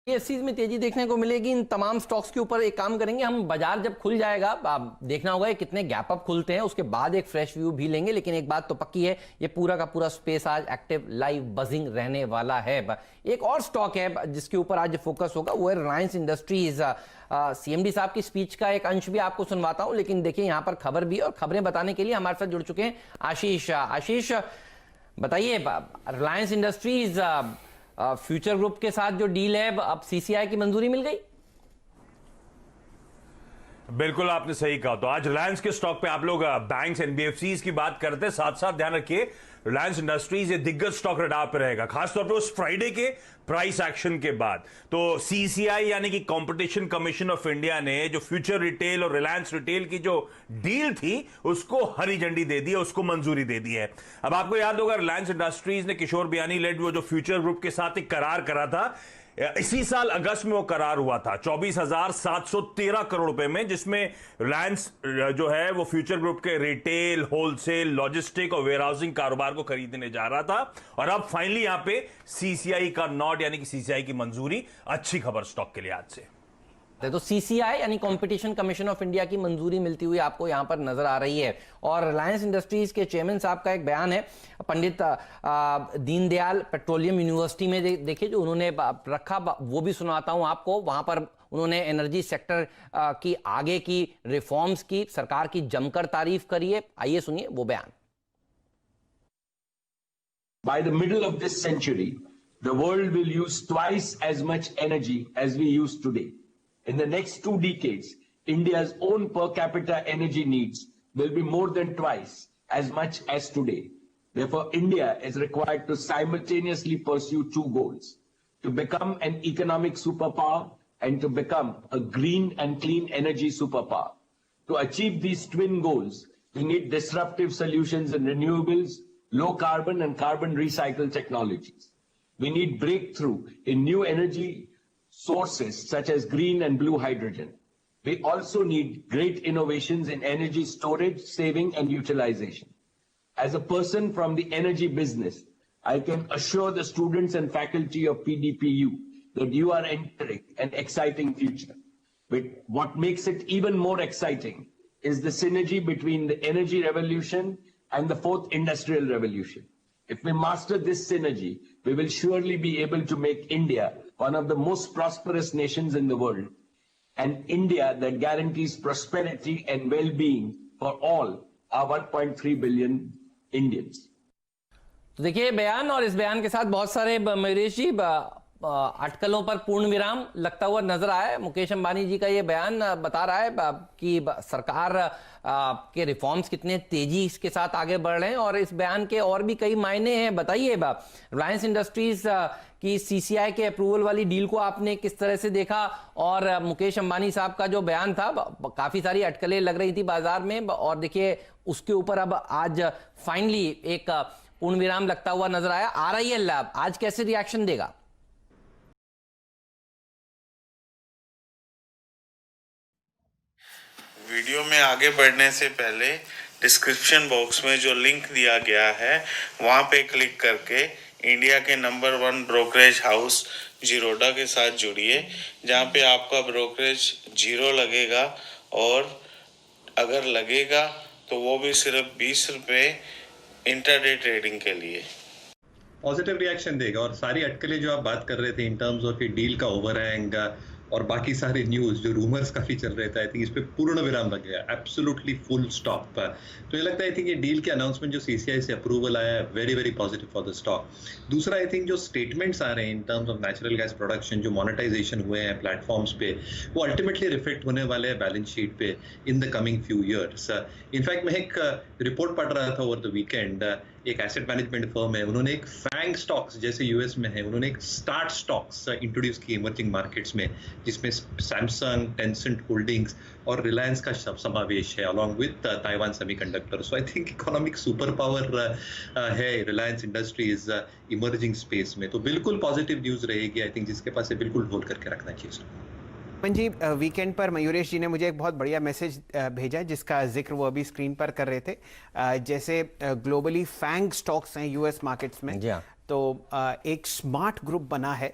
ये चीज में तेजी देखने को मिलेगी। इन तमाम स्टॉक्स के ऊपर एक काम करेंगे हम, बाजार जब खुल जाएगा आप देखना होगा कितने गैप अप खुलते हैं, उसके बाद एक फ्रेश व्यू भी लेंगे। लेकिन एक बात तो पक्की है, ये पूरा का पूरा स्पेस आज एक्टिव लाइव बजिंग रहने वाला है। एक और स्टॉक है जिसके ऊपर आज फोकस होगा, वो है रिलायंस इंडस्ट्रीज। सीएमडी साहब की स्पीच का एक अंश भी आपको सुनवाता हूं, लेकिन देखिए यहां पर खबर भी, और खबरें बताने के लिए हमारे साथ जुड़ चुके हैं आशीष। आशीष बताइए, रिलायंस इंडस्ट्रीज फ्यूचर ग्रुप के साथ जो डील है, अब सीसीआई की मंजूरी मिल गई? बिल्कुल आपने सही कहा। तो आज रिलायंस के स्टॉक पे आप लोग बैंक्स एनबीएफसीज की बात करते हैं, साथ साथ ध्यान रखिए रिलायंस इंडस्ट्रीज ये दिग्गज स्टॉक रडार पे रहेगा, खासतौर पे उस फ्राइडे के प्राइस एक्शन के बाद। तो सीसीआई यानी कि कंपटीशन कमीशन ऑफ इंडिया ने जो फ्यूचर रिटेल और रिलायंस रिटेल की जो डील थी उसको हरी झंडी दे दी है, उसको मंजूरी दे दी है। अब आपको याद होगा रिलायंस इंडस्ट्रीज ने किशोर बियानी लेड वो जो फ्यूचर ग्रुप के साथ एक करार करा था, इसी साल अगस्त में वो करार हुआ था 24,713 करोड़ रुपए में, जिसमें रिलायंस जो है वो फ्यूचर ग्रुप के रिटेल, होलसेल, लॉजिस्टिक और वेयरहाउसिंग कारोबार को खरीदने जा रहा था। और अब फाइनली यहां पे सीसीआई का नॉट यानी कि सीसीआई की मंजूरी। अच्छी खबर स्टॉक के लिए आज से। तो सीसीआई यानी कंपटीशन कमीशन ऑफ इंडिया की मंजूरी मिलती हुई आपको यहां पर नजर आ रही है। और रिलायंस इंडस्ट्रीज के चेयरमैन साहब का एक बयान है, पंडित दीनदयाल पेट्रोलियम यूनिवर्सिटी में देखिए जो उन्होंने रखा, वो भी सुनाता हूं आपको। वहां पर उन्होंने एनर्जी सेक्टर की आगे की रिफॉर्म्स की, सरकार की जमकर तारीफ करी है। आइए सुनिए वो बयान। By the middle of this century, the world will use twice as much energy as we use today. In the next 2 decades, India's own per capita energy needs will be more than twice as much as today. Therefore, India is required to simultaneously pursue 2 goals: to become an economic superpower and to become a green and clean energy superpower. To achieve these twin goals, we need disruptive solutions in renewables, low carbon and carbon recycled technologies. We need breakthrough in new energy sources such as green and blue hydrogen. We also need great innovations in energy storage, saving and utilization. As a person from the energy business, I can assure the students and faculty of PDPU that you are entering an exciting future. But what makes it even more exciting is the synergy between the energy revolution and the 4th industrial revolution. If we master this synergy, we will surely be able to make India one of the most prosperous nations in the world, an India that guarantees prosperity and well-being for all our 1.3 billion Indians. तो देखिए बयान, और इस बयान के साथ बहुत सारे मयूरेश जी अटकलों पर पूर्ण विराम लगता हुआ नजर आया है। मुकेश अंबानी जी का ये बयान बता रहा है कि सरकार के रिफॉर्म्स कितने तेजी के साथ आगे बढ़ रहे हैं, और इस बयान के और भी कई मायने हैं। बताइए रिलायंस इंडस्ट्रीज की सीसीआई के अप्रूवल वाली डील को आपने किस तरह से देखा, और मुकेश अंबानी साहब का जो बयान था, काफी सारी अटकलें लग रही थी बाजार में, और देखिए उसके ऊपर अब आज फाइनली एक पूर्ण विराम लगता हुआ नजर आया। आ रही है लैब, आज कैसे रिएक्शन देगा? वीडियो में आगे बढ़ने से पहले डिस्क्रिप्शन बॉक्स में जो लिंक दिया गया है वहां पे क्लिक करके इंडिया के नंबर 1 ब्रोकरेज हाउस जीरोडा के साथ जुड़िए, जहां पे आपका ब्रोकरेज 0 लगेगा, और अगर लगेगा तो वो भी सिर्फ 20 रुपये इंटरडे ट्रेडिंग के लिए। पॉजिटिव रिएक्शन देगा, और सारी अटकलें जो आप बात कर रहे थे इन टर्म्स ऑफ ये डील का ओवरहैंग और बाकी सारे न्यूज़ जो रूमर्स काफ़ी चल रहे थे, आई थिंक इस पे पूर्ण विराम लग गया, एब्सोल्युटली फुल स्टॉप। तो ये लगता है आई थिंक ये डील के अनाउंसमेंट जो सीसीआई से अप्रूवल आया है, very very positive for the stock. दूसरा आई थिंक जो स्टेटमेंट्स आ रहे हैं in terms of natural gas production, जो मोनेटाइजेशन हुए हैं प्लेटफॉर्म्स पे, वो अल्टीमेटली रिफ्लेक्ट होने वाले हैं बैलेंस शीट पे in the coming few years. In fact मैं एक रिपोर्ट पढ़ रहा था ओवर द वीकेंड, एक एसेट मैनेजमेंट फर्म है, उन्होंने एक फैंग स्टॉक्स जैसे यूएस में है, उन्होंने एक स्टार्ट स्टॉक्स इंट्रोड्यूस की इमर्जिंग मार्केट्स में, जिसमें सैमसंग, टेंसेंट होल्डिंग्स और रिलायंस का समावेश है, along with Taiwan semiconductor. So I think economic super power है रिलायंस इंडस्ट्रीज इमर्जिंग स्पेस में। तो बिल्कुल पॉजिटिव न्यूज़ रहेगी, आई थिंक जिसके पास है बिल्कुल होल्ड करके रखना चाहिए। जी, वीकेंड पर मयूरेश जी ने मुझे एक बहुत बढ़िया मैसेज भेजा है, जिसका जिक्र वो अभी स्क्रीन पर कर रहे थे। जैसे ग्लोबली फैंग स्टॉक्स हैं यूएस मार्केट्स में, तो एक स्मार्ट ग्रुप बना है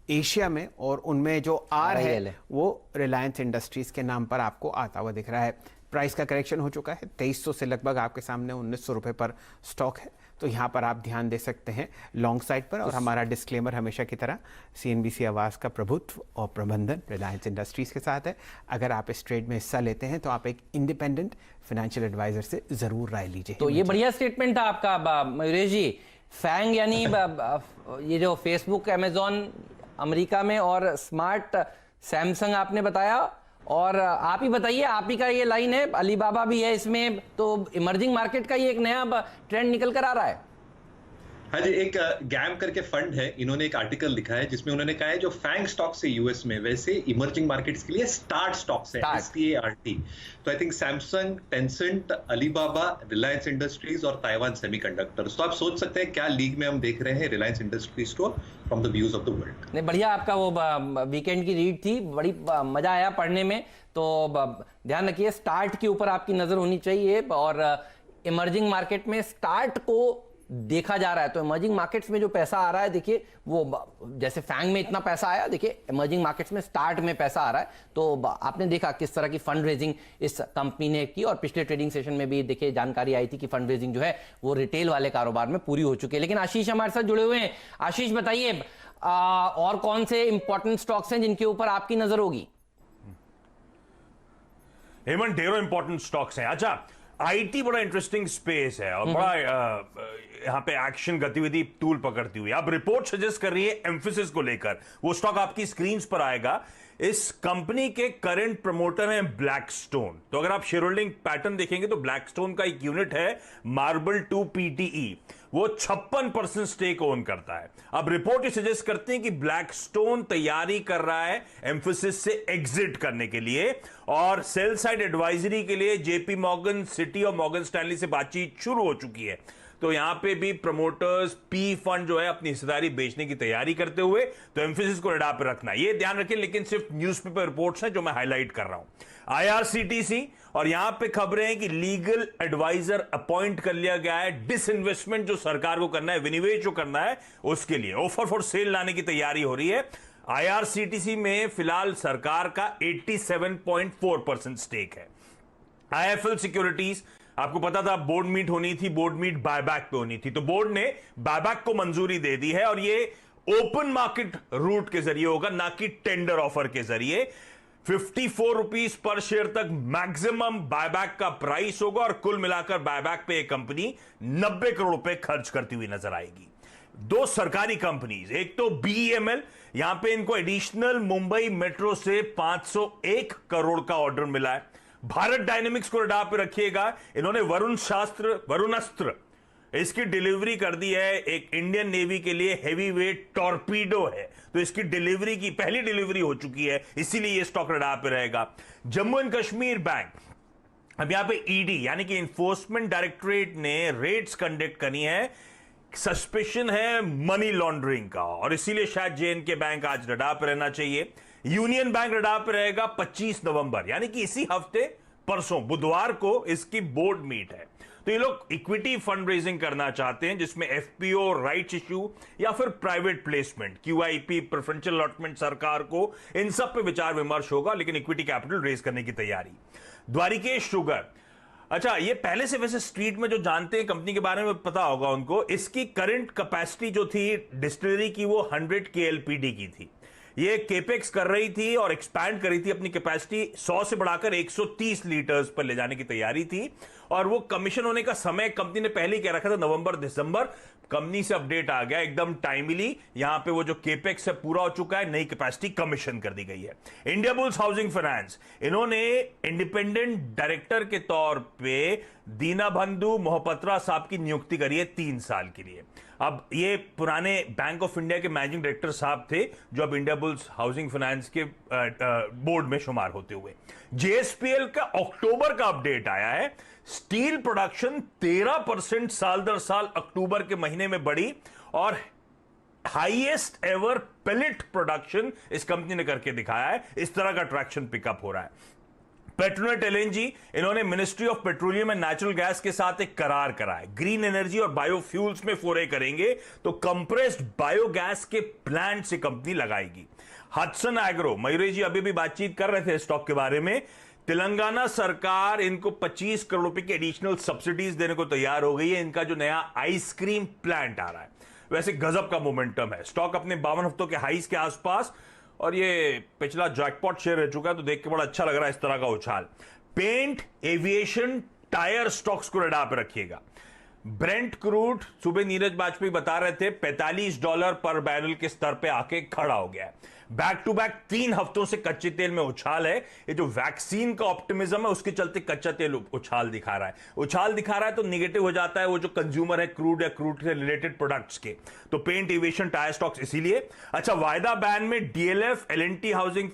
एशिया में, और उनमें जो आर RIL है वो रिलायंस इंडस्ट्रीज के नाम पर आपको आता हुआ दिख रहा है। प्राइस का करेक्शन हो चुका है, 2300 से लगभग आपके सामने 1900 रुपए पर स्टॉक है, तो यहाँ पर आप ध्यान दे सकते हैं लॉन्ग साइड पर। और हमारा डिस्क्लेमर हमेशा की तरह CNBC आवाज़ का प्रभुत्व और प्रबंधन रिलायंस इंडस्ट्रीज के साथ है। अगर आप इस ट्रेड में हिस्सा लेते हैं तो आप एक इंडिपेंडेंट फाइनेंशियल एडवाइजर से जरूर राय लीजिए। तो ये बढ़िया स्टेटमेंट था आपका मयूरेश जी। फैंग यानी ये जो फेसबुक, अमेजॉन अमेरिका में, और स्मार्ट सैमसंग आपने बताया, और आप ही बताइए, आप ही का ये लाइन है, अलीबाबा भी है इसमें, तो इमर्जिंग मार्केट का ये एक नया ट्रेंड निकल कर आ रहा है। हाँ जी, एक गैम करके फंड है, इन्होंने एक आर्टिकल लिखा है जिसमें उन्होंने कहा है जो फैंग स्टॉक से यूएस में, वैसे इमर्जिंग मार्केट्स के लिए स्टार्ट स्टॉक्स है, START। तो I think Samsung, Tencent, Alibaba, Reliance industries और ताइवान सेमीकंडक्टर्स। तो आप सोच सकते हैं क्या लीग में हम देख रहे हैं रिलायंस इंडस्ट्रीज को from the views of the world. नहीं, बढ़िया आपका वो वीकेंड की रीड थी, बड़ी मजा आया पढ़ने में। तो ध्यान रखिए, स्टार्ट के ऊपर आपकी नजर होनी चाहिए, और इमर्जिंग मार्केट में स्टार्ट को देखा जा रहा है। तो इमर्जिंग मार्केट्स में जो पैसा आ रहा है, देखिए वो जैसे फैंग में इतना पैसा आया, देखिए इमर्जिंग मार्केट्स में स्टार्ट में पैसा आ रहा है। तो आपने देखा किस तरह की फंड रेजिंग इस कंपनी ने की, और पिछले ट्रेडिंग सेशन में भी देखिए जानकारी आई थी कि फंड रेजिंग जो है वो रिटेल वाले कारोबार में पूरी हो चुकी है। लेकिन आशीष हमारे साथ जुड़े हुए हैं। आशीष बताइए, और कौन से इंपॉर्टेंट स्टॉक्स हैं जिनके ऊपर आपकी नजर होगी? हेमंत, ढेरों इंपॉर्टेंट स्टॉक्स हैं। अच्छा, आईटी बड़ा इंटरेस्टिंग स्पेस है और बड़ा यहां पे एक्शन गतिविधि टूल पकड़ती हुई। अब रिपोर्ट सजेस्ट कर रही है एम्फिसिस को लेकर, वो स्टॉक आपकी स्क्रीन पर आएगा। इस कंपनी के करंट प्रमोटर हैं ब्लैकस्टोन। तो अगर आप शेयर होल्डिंग पैटर्न देखेंगे तो ब्लैकस्टोन का एक यूनिट है मार्बल 2 PTE, वो 56% स्टेक ओन करता है। अब रिपोर्ट ये सजेस्ट करते हैं कि ब्लैकस्टोन तैयारी कर रहा है एम्फिसिस से एग्जिट करने के लिए, और सेल साइड एडवाइजरी के लिए JP मॉर्गन, सिटी और मॉर्गन स्टैनली से बातचीत शुरू हो चुकी है। तो यहां पे भी प्रमोटर्स, पी फंड जो है अपनी हिस्सेदारी बेचने की तैयारी करते हुए, तो एम्फिसिस को रडार पे रखना, ये ध्यान रखें। लेकिन सिर्फ न्यूज़पेपर रिपोर्ट्स हैं जो मैं हाईलाइट कर रहा हूं। IRCTC, और यहां पे खबरें हैं कि लीगल एडवाइजर अपॉइंट कर लिया गया है, डिसइन्वेस्टमेंट जो सरकार को करना है, विनिवेश जो करना है, उसके लिए ऑफर फॉर सेल लाने की तैयारी हो रही है। IRCTC में फिलहाल सरकार का 87.4% स्टेक है। IIFL सिक्योरिटीज, आपको पता था बोर्ड मीट होनी थी, बोर्ड मीट बायबैक पे होनी थी, तो बोर्ड ने बायबैक को मंजूरी दे दी है, और ये ओपन मार्केट रूट के जरिए होगा, ना कि टेंडर ऑफर के जरिए। 54 रुपीज पर शेयर तक मैक्सिमम बायबैक का प्राइस होगा, और कुल मिलाकर बायबैक पे एक कंपनी 90 करोड़ रुपए खर्च करती हुई नजर आएगी। दो सरकारी कंपनीज, एक तो BEML, यहां पे इनको एडिशनल मुंबई मेट्रो से 501 करोड़ का ऑर्डर मिला है। भारत डायनेमिक्स को रडार पे रखिएगा, इन्होंने वरुणास्त्र इसकी डिलीवरी कर दी है, एक इंडियन नेवी के लिए हेवी वेट टॉर्पीडो है, तो इसकी डिलीवरी की पहली डिलीवरी हो चुकी है, इसीलिए ये स्टॉक रडार पे रहेगा। जम्मू एंड कश्मीर बैंक, अब यहां पे ED यानी कि इन्फोर्समेंट डायरेक्टरेट ने रेड्स कंडक्ट करी है, सस्पेशन है मनी लॉन्ड्रिंग का, और इसीलिए शायद JNK बैंक आज रडार पे रहना चाहिए। यूनियन बैंक रडार पे रहेगा 25 नवंबर, यानी कि इसी हफ्ते, परसों बुधवार को इसकी बोर्ड मीट है। तो ये लोग इक्विटी फंड रेजिंग करना चाहते हैं, जिसमें FPO, राइट्स इश्यू या फिर private placement, QIP, preferential allotment सरकार को, इन सब पे विचार विमर्श होगा, लेकिन इक्विटी कैपिटल रेज करने की तैयारी। द्वारिकेश शुगर, अच्छा, ये पहले से वैसे स्ट्रीट में जो जानते हैं कंपनी के बारे में पता होगा उनको, इसकी करंट कैपेसिटी जो थी डिस्टिलरी की वो 100 KLPD की थी। ये केपेक्स कर रही थी और एक्सपैंड कर रही थी, अपनी कैपेसिटी 100 से बढ़ाकर 130 लीटर्स पर ले जाने की तैयारी थी, और वो कमीशन होने का समय कंपनी ने पहले ही कह रखा था नवंबर दिसंबर। कंपनी से अपडेट आ गया एकदम टाइमली, यहां पे वो जो केपेक्स है पूरा हो चुका है, नई कैपेसिटी कमीशन कर दी गई है। इंडियाबुल्स हाउसिंग फाइनेंस, इन्होंने इंडिपेंडेंट डायरेक्टर के तौर पे दीनाबंधु मोहपत्रा साहब की नियुक्ति करी है 3 साल के लिए। अब ये पुराने बैंक ऑफ इंडिया के मैनेजिंग डायरेक्टर साहब थे, जो अब इंडियाबुल्स हाउसिंग फाइनेंस के बोर्ड में शुमार होते हुए। JSPL का अक्टूबर का अपडेट आया है, स्टील प्रोडक्शन 13% साल दर साल अक्टूबर के महीने में बढ़ी, और हाईएस्ट एवर पेलेट प्रोडक्शन इस कंपनी ने करके दिखाया है। इस तरह का ट्रैक्शन पिकअप हो रहा है। पेट्रोनेट एलएनजी, इन्होंने ministry of petroleum and natural gas के साथ एक करार करा है, ग्रीन एनर्जी और बायोफ्यूल्स में फोरे करेंगे तो कंप्रेस्ड बायोगैस के प्लांट से कंपनी लगाएगी। हडसन एग्रो, मयूरी जी अभी भी बातचीत कर रहे थे स्टॉक के बारे में, तेलंगाना सरकार इनको 25 करोड़ रुपए की एडिशनल सब्सिडीज देने को तैयार हो गई है। इनका जो नया आइसक्रीम प्लांट आ रहा है, वैसे गजब का मोमेंटम है, स्टॉक अपने 52 हफ्तों के हाईज के आसपास, और ये पिछला जैकपॉट शेयर रह चुका है, तो देख के बड़ा अच्छा लग रहा है इस तरह का उछाल। पेंट, एविएशन, टायर स्टॉक्स को रडार पर रखिएगा। ब्रेंट क्रूड, सुबह नीरज वाजपेयी बता रहे थे, $45 पर बैरल के स्तर पे आके खड़ा हो गया है। बैक टू बैक 3 हफ्तों से कच्चे तेल में उछाल है। ये जो वैक्सीन का ऑप्टिमिज्म है उसके चलते कच्चा तेल उछाल दिखा रहा है। उछाल दिखा रहा है तो निगेटिव हो जाता है वो जो कंज्यूमर है क्रूड या क्रूड से रिलेटेड प्रोडक्ट्स के। तो पेंट, एविएशन, टायर स्टॉक्स इसीलिए अच्छा। वायदा बैन में डीएलएफ, एलएनटी हाउसिंग